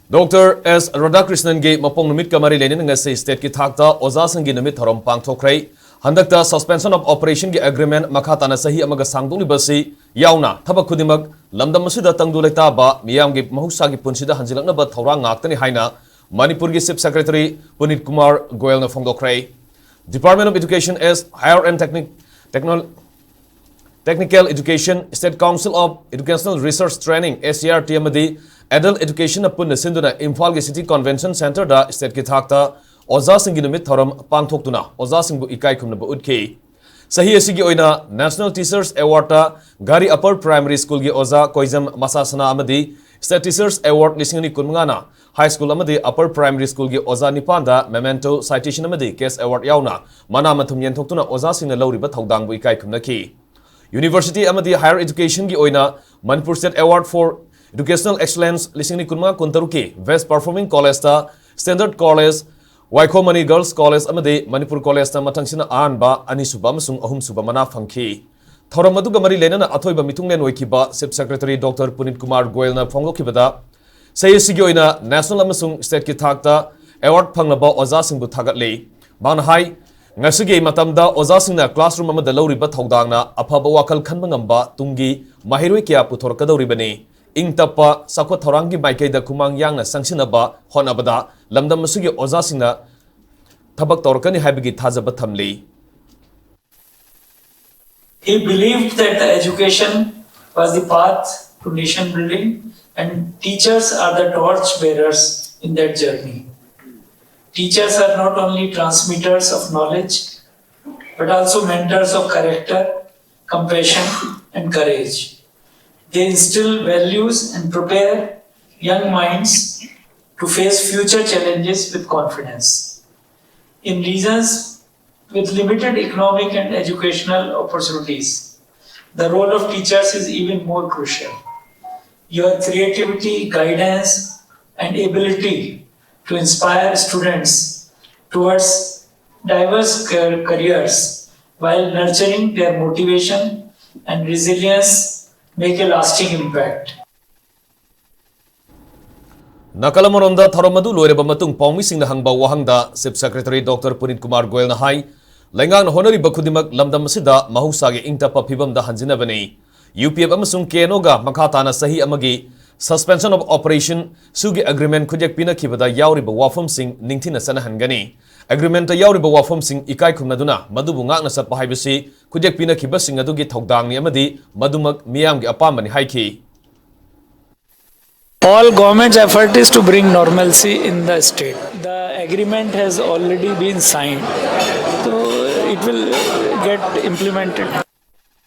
Dr. S. Radhakrishnan ge mapong numit kamari lenin nga sa state ki thakta oza sangi numit tharom pangthokrai handakta suspension of operation gi agreement makhata na sahi amaga Sangdokliba si yauna thabak khudimak lamdam masida tangdulaita ba miyam gi mahusa gi punsida hanjilakna ba thawra ngaktani haina Manipur gi Chief Secretary Punit Kumar Goyal na phongdokrai. Department of Education is Higher and Technical Education, State Council of Educational Research Training (SCRT) amadi Adult Education apun sinduna Imphal gi City Convention Center da state ki thakta oza singi numit thoram pangthoktuna oza singbu ikai khumna ba utki sahi asigi oina National Teachers Award ta Gari Upper Primary School gi oza Koizam Masasana amadi State Teachers Award lisingani kunmangana High School amadi Upper Primary School gi oza nipanda Memento Citation amadi Case Award yauna mana mathum yenthokuna oza singna lawriba thodang bu ikai khumna ki University amadi Higher Education gi oina Manipur State Award for Educational Excellence lisingni kunma kuntaruki Best Performing College ta Standard College Waikomani Girls College amadi Manipur College ta matangsina anba anisuba amasung ahumsuba mana phangki thoram aduga mari lenana athoiba mitunglen oikiba Chief Secretary Dr. Punit Kumar Goyal na phonglokibada sayisigi oina national amasung state ki thakta award phanglaba oza singbu thagatli bang hai ngasigi matamda oza singna classroom amada lawriba thodangna afaba wakal khanba ngamba tungi mahiroi kya puthorkadoribani ing Tappa sakwa thorangi maikei da kumang yang na sangsinaba honabada lamdam masugi oza singna thabak torkani haibigi thajaba thamli. He believed that the education was the path to nation building and teachers are the torch bearers in that journey. Teachers are not only transmitters of knowledge but also mentors of character, compassion and courage. They instill values and prepare young minds to face future challenges with confidence. In regions with limited economic and educational opportunities, the role of teachers is even more crucial. Your creativity, guidance, and ability to inspire students towards diverse careers while nurturing their motivation and resilience make a lasting impact. Nakalamoronda tharomadu loireba matung pawmising na hangba wahangda Chief Secretary Dr. Punit Kumar Goyal na hai laingang na honori bakhudimak lamdam masida mahusagi ingtapa phibamda hanjinnabani UPF amasung KNO ga makhata na sahi amagi suspension of operation sugi agreement khujek pina khibada yauriba wafam sing ningthina sanahangani agreement ta yauriba wafam sing ikai khumnaduna madubu ngakna satpa haibasi khujek pina khiba sing adugi thodangni amadi madumak miyam gi apamani haiki. All government's effort is to bring normalcy in the state. The agreement has already been signed, so it will get implemented.